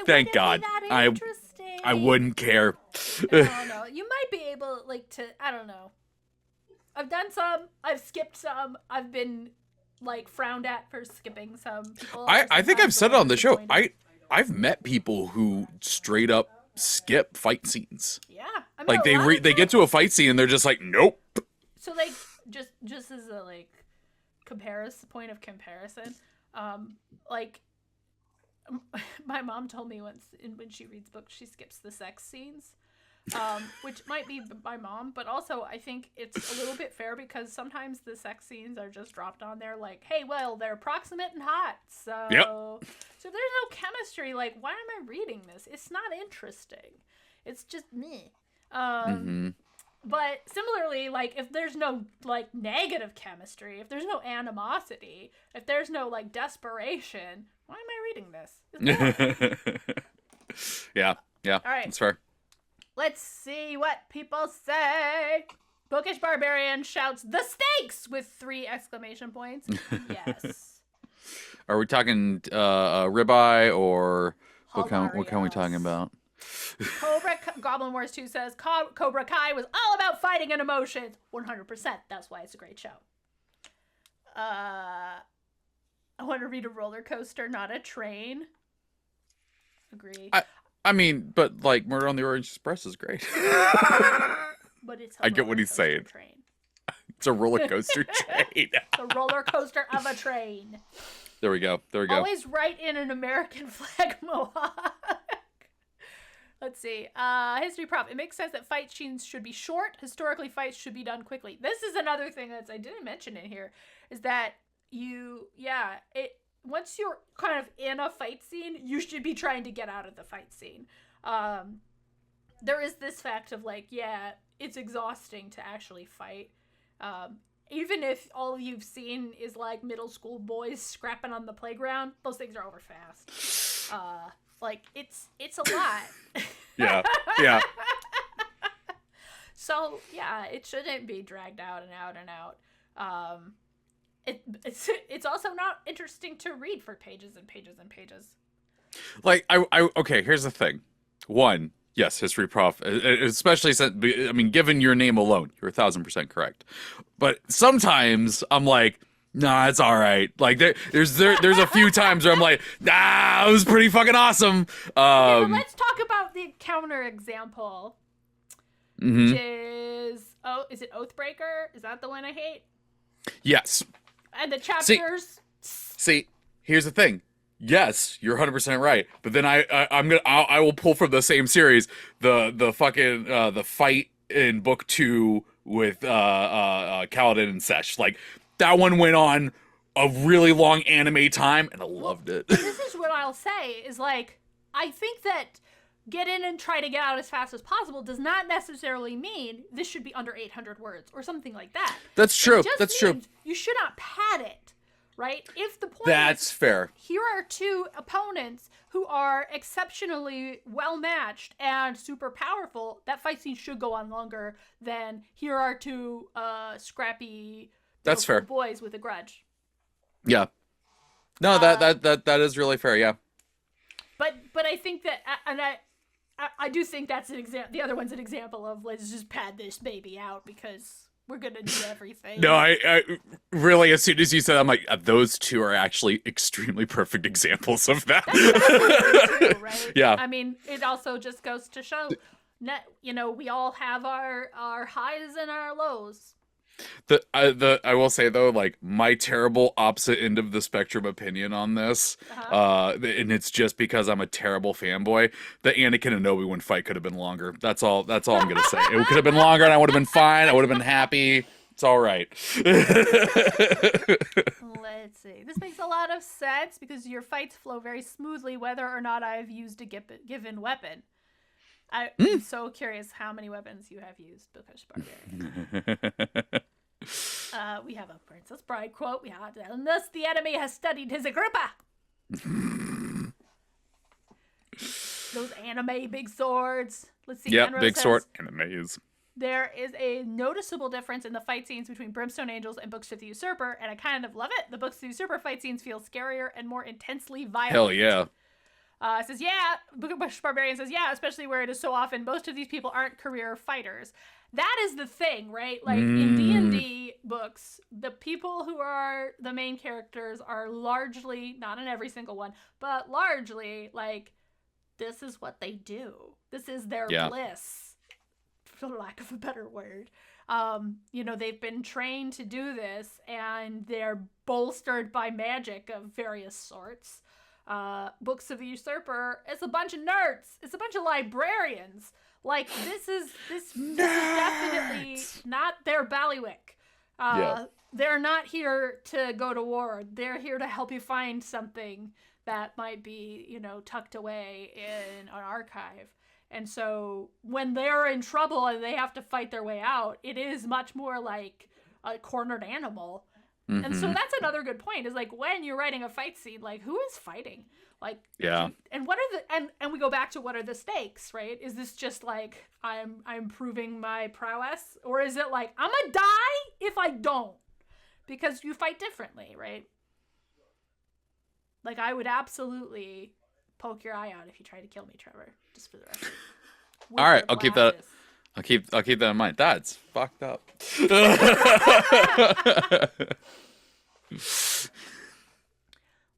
Thank God. I wouldn't care. No. You might be able, like, to, I don't know. I've done some, I've skipped some, I've been, like, frowned at for skipping some people. I think I've said it on the show. I've met people who straight up skip fight scenes. Yeah. I like mean, they get to a fight scene and they're just like, nope. So like just as a like point of comparison, like my mom told me once when she reads books she skips the sex scenes. Which might be my mom, but also I think it's a little bit fair because sometimes the sex scenes are just dropped on there like, hey, well, they're proximate and hot, so so if there's no chemistry, like, why am I reading this? It's not interesting. It's just me. But similarly, like, if there's no like negative chemistry, if there's no animosity, if there's no like desperation, why am I reading this? It's yeah. All right. That's fair. Let's see what people say. Bookish Barbarian shouts, "The stakes!" with 3 exclamation points. Yes. Are we talking ribeye or what kind are we talking about? Goblin Wars 2 says, Cobra Kai was all about fighting and emotions. 100%. That's why it's a great show. I want to read a roller coaster, not a train. Agree. I mean, but like Murder on the Orient Express is great. But it's I get what he's saying. Train. It's a roller coaster train. The roller coaster of a train. There we go. Always write in an American flag mohawk. Let's see. History prop. It makes sense that fight scenes should be short. Historically, fights should be done quickly. This is another thing I didn't mention in here, is that once you're kind of in a fight scene, you should be trying to get out of the fight scene. There is this fact of like, yeah, it's exhausting to actually fight. Even if all you've seen is like middle school boys scrapping on the playground, those things are over fast. Like it's a lot. Yeah. So yeah, it shouldn't be dragged out and out and out. It's also not interesting to read for pages and pages and pages. Like okay, here's the thing. One, yes, history prof, especially given your name alone, you're 1,000% correct. But sometimes I'm like, nah, it's all right. Like there's a few times where I'm like, nah, it was pretty fucking awesome. But let's talk about the counter example. Which is it Oathbreaker? Is that the one I hate? Yes. And the chapters. See, here's the thing. Yes, you're 100% right. But then I will pull from the same series the fucking the fight in book 2 with Kaladin and Sesh. Like that one went on a really long anime time, and I loved it. This is what I'll say is like, I think that get in and try to get out as fast as possible does not necessarily mean this should be under 800 words or something like that. That's true. That's true. You should not pad it, right? If the point That's fair. Here are 2 opponents who are exceptionally well matched and super powerful, that fight scene should go on longer than here are 2 scrappy That's fair. boys with a grudge. Yeah. No, that is really fair, yeah. But I think that, and I do think that's an example. The other one's an example of let's just pad this baby out because We're gonna do everything. No, I really, as soon as you said, I'm like, those two are actually extremely perfect examples of that. That's true, right? Yeah. I mean, it also just goes to show, we all have our highs and our lows. I will say though, like my terrible opposite end of the spectrum opinion on this, and it's just because I'm a terrible fanboy. The Anakin and Obi-Wan fight could have been longer. That's all I'm gonna say. It could have been longer, and I would have been fine. I would have been happy. It's all right. Let's see. This makes a lot of sense because your fights flow very smoothly, whether or not I've used a given weapon. I'm so curious how many weapons you have used, Bookish Barbarian. We have a Princess Bride quote. We have, unless the enemy has studied his Agrippa. Those anime big swords. Let's see. Yep, Enro big says, sword. Animes. there is a noticeable difference in the fight scenes between Brimstone Angels and Books of the Usurper, and I kind of love it. The Books of the Usurper fight scenes feel scarier and more intensely violent. Hell yeah. It says, Bookish Barbarian says, especially where it is so often most of these people aren't career fighters. That is the thing, right? Like, in D&D books, the people who are the main characters are largely, not in every single one, but largely, like, this is what they do. This is their bliss, for lack of a better word. They've been trained to do this, and they're bolstered by magic of various sorts. Books of the Usurper, it's a bunch of nerds. It's a bunch of librarians. Like, this is definitely not their bailiwick. They're not here to go to war. They're here to help you find something that might be, tucked away in an archive. And so when they're in trouble and they have to fight their way out, it is much more like a cornered animal. Mm-hmm. And so that's another good point, is like, when you're writing a fight scene, like, who is fighting? Like, and what are the, and we go back to, what are the stakes, right? Is this just like, I'm proving my prowess? Or is it like, I'm gonna die if I don't? Because you fight differently, right? Like, I would absolutely poke your eye out if you try to kill me, Trevor, just for the record. All right, I'll keep that in mind. That's fucked up.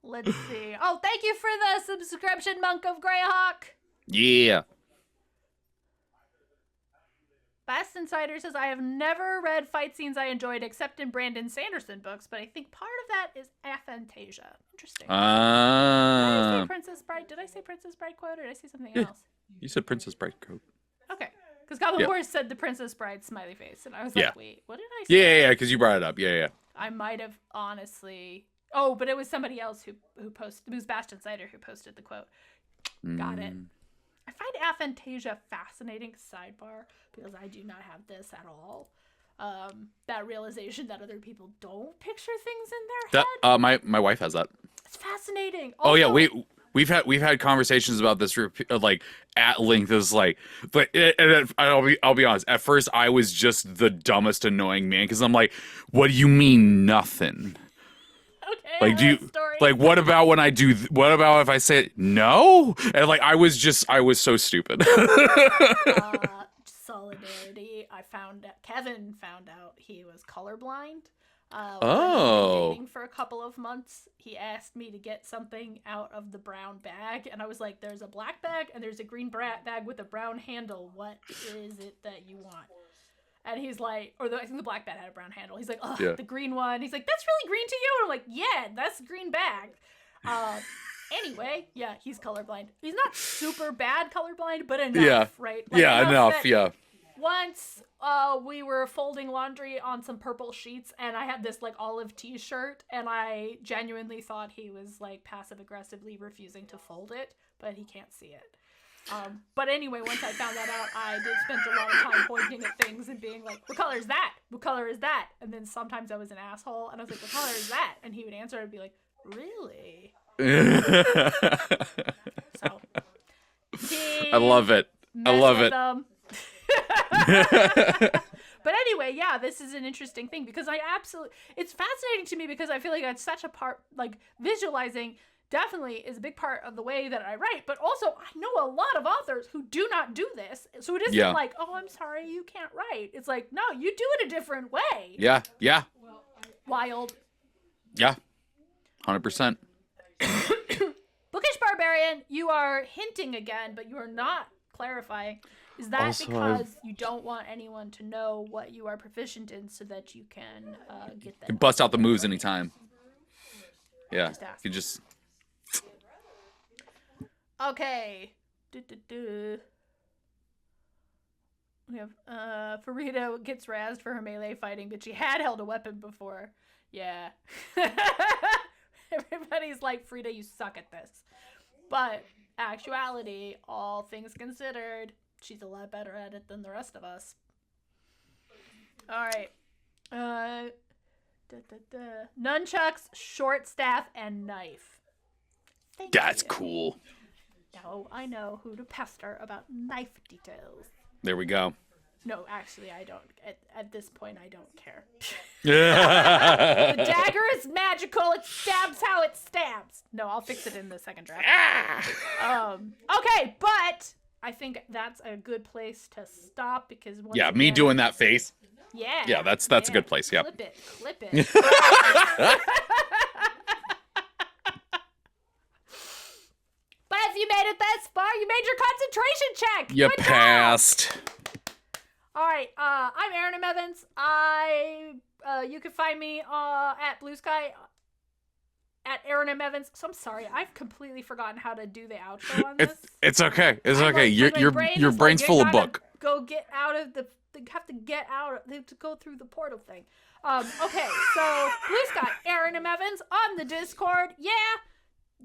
Let's see. Oh, thank you for the subscription, Monk of Greyhawk. Yeah. Best Insider says, I have never read fight scenes I enjoyed except in Brandon Sanderson books, but I think part of that is aphantasia. Interesting. Did I say Princess Bride? Did I say Princess Bride quote, or did I say something else? You said Princess Bride quote. Okay. Because Goblin Wars said the Princess Bride smiley face, and I was like, wait, what did I say? Yeah, because you brought it up. Yeah. I might have honestly... Oh, but it was somebody else who posted... It was Bastion Cider who posted the quote. Got it. I find aphantasia fascinating, sidebar, because I do not have this at all. That realization that other people don't picture things in their head. My wife has that. It's fascinating. Also, oh yeah, we've had conversations about this like at length. Is like, but I'll be honest. At first, I was just the dumbest annoying man, because I'm like, what do you mean nothing? Okay. Like, what about when I do? What about if I say no? And like, I was so stupid. Solidarity. Kevin found out he was colorblind. When we were dating for a couple of months, he asked me to get something out of the brown bag, and I was like, "There's a black bag and there's a green bag with a brown handle. What is it that you want?" And he's like, I think the black bag had a brown handle. He's like, the green one. He's like, that's really green to you? And I'm like, yeah, that's a green bag. Anyway, he's colorblind. He's not super bad colorblind, but enough, right? Like, enough. Once we were folding laundry on some purple sheets, and I had this like olive t-shirt, and I genuinely thought he was like passive aggressively refusing to fold it, but he can't see it. But anyway, once I found that out, I did spend a lot of time pointing at things and being like, what color is that? What color is that? And then sometimes I was an asshole, and I was like, what color is that? And he would answer, and I'd be like, really? So, I love it. But anyway, this is an interesting thing, because it's fascinating to me, because I feel like that's such a part, like, visualizing definitely is a big part of the way that I write, but also I know a lot of authors who do not do this. So it isn't like, oh, I'm sorry, you can't write. It's like, no, you do it a different way. Yeah. Wild. Yeah. 100%. Bookish Barbarian, you are hinting again, but you are not clarifying. Is that Also, because you don't want anyone to know what you are proficient in so that you can get that? You can bust out the moves anytime. Yeah. You just... Okay. We have Farida gets razzed for her melee fighting, but she had held a weapon before. Yeah. Everybody's like, Frida, you suck at this. But actuality, all things considered, she's a lot better at it than the rest of us. All right. Nunchucks, short staff, and knife. That's cool. Now I know who to pester about knife details. There we go. No, actually, I don't. At this point, I don't care. Yeah. The dagger is magical. It stabs how it stabs. No, I'll fix it in the second draft. Okay, but I think that's a good place to stop because once Yeah, me doing that face. Yeah. Yeah, that's a good place. Yeah. Clip it. But if you made it this far, you made your concentration check. You Good passed. job. All right, I'm Erin and Evans. You can find me at Blue Sky at Erin and Evans. So I'm sorry, I've completely forgotten how to do the outro on this. It's okay. It's okay. Like, Your brain's full of book. Go get out of the. They have to get out. They have to go through the portal thing. Okay, so Blue Sky, Erin and Evans on the Discord. Yeah,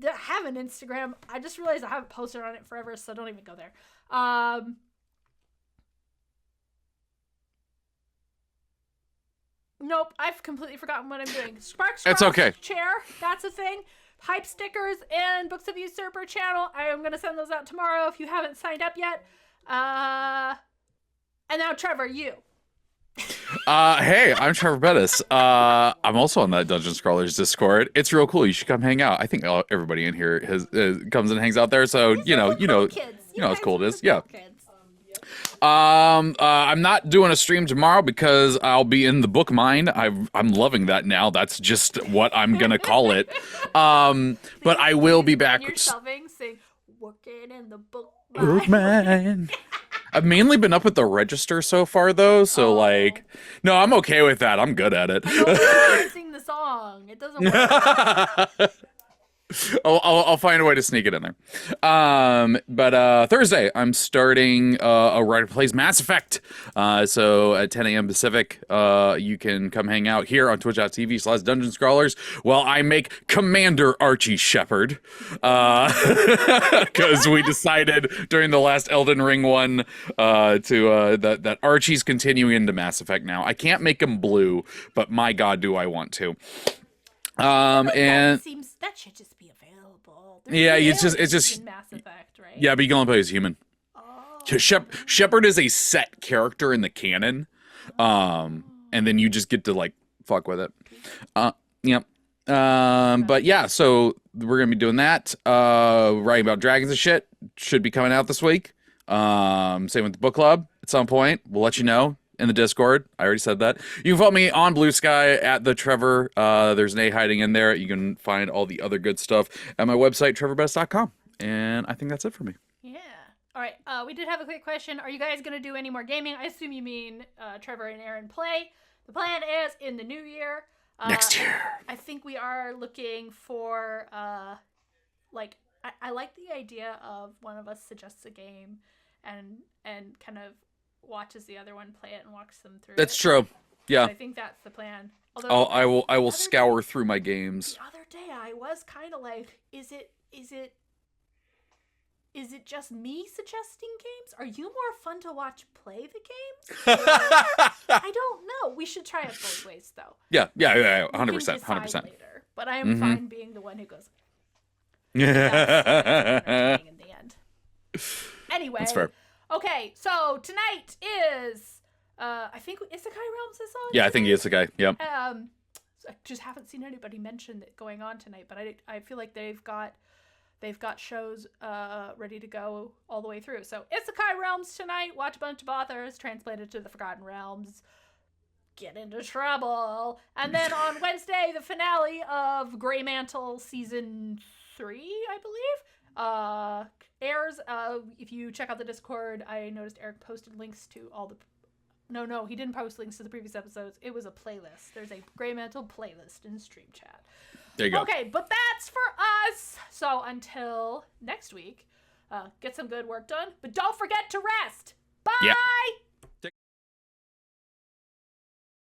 I have an Instagram. I just realized I haven't posted on it forever, so don't even go there. Nope, I've completely forgotten what I'm doing. Sparks It's okay. Chair, that's a thing. Hype stickers and Books of Usurper channel. I am going to send those out tomorrow if you haven't signed up yet. And now, Trevor, you. Hey, I'm Trevor Bettis. I'm also on that Dungeon Scrawlers Discord. It's real cool. You should come hang out. I think everybody in here comes and hangs out there. So you know how cool it is. Yeah. I'm not doing a stream tomorrow because I'll be in the book mine. I'm loving that now. That's just what I'm gonna call it. But I will be back. Sing, working in the book mine. I've mainly been up at the register so far, though. So no, I'm okay with that. I'm good at it. Don't sing the song. It doesn't work. I'll find a way to sneak it in there. But Thursday, I'm starting a writer plays Mass Effect. So at 10 a.m. Pacific, you can come hang out here on twitch.tv/Dungeon Scrawlers while I make Commander Archie Shepherd. Because we decided during the last Elden Ring one that Archie's continuing into Mass Effect now. I can't make him blue, but my God, do I want to. And that should just be available. Yeah, it's just in Mass Effect, right? Yeah, but you can only play as human. Shepard is a set character in the canon, and then you just get to fuck with it. Yep. But yeah, so we're gonna be doing that. Writing about dragons and shit should be coming out this week. Same with the book club at some point. We'll let you know in the Discord. I already said that. You can follow me on Blue Sky at the Trevor. There's an A hiding in there. You can find all the other good stuff at my website, trevorbest.com. And I think that's it for me. Yeah. All right. We did have a quick question. Are you guys going to do any more gaming? I assume you mean Trevor and Erin play. The plan is in the new year. Next year. I think we are looking for, I like the idea of one of us suggests a game and kind of watches the other one play it and walks them through. That's true. Yeah. So I think that's the plan. Although I will scour through my games. The other day I was kind of like, is it just me suggesting games? Are you more fun to watch play the games? I don't know. We should try it both ways though. Yeah, 100%, 100%. Later, but I am fine being the one who goes. Yeah. In the end. Anyway. That's fair. Okay, so tonight is, I think Isekai Realms is on. Yeah, I think Isekai. Yep. just haven't seen anybody mention it going on tonight, but I feel like they've got shows ready to go all the way through. So Isekai Realms tonight. Watch a bunch of authors translated to the Forgotten Realms. Get into trouble. And then on Wednesday, the finale of Grey Mantle season 3, I believe, airs. If you check out the Discord, I noticed Eric posted links to all the. No, he didn't post links to the previous episodes. It was a playlist. There's a Grey Mantle playlist in Stream Chat. There you go. Okay, but that's for us. So until next week, get some good work done. But don't forget to rest. Bye! Yeah.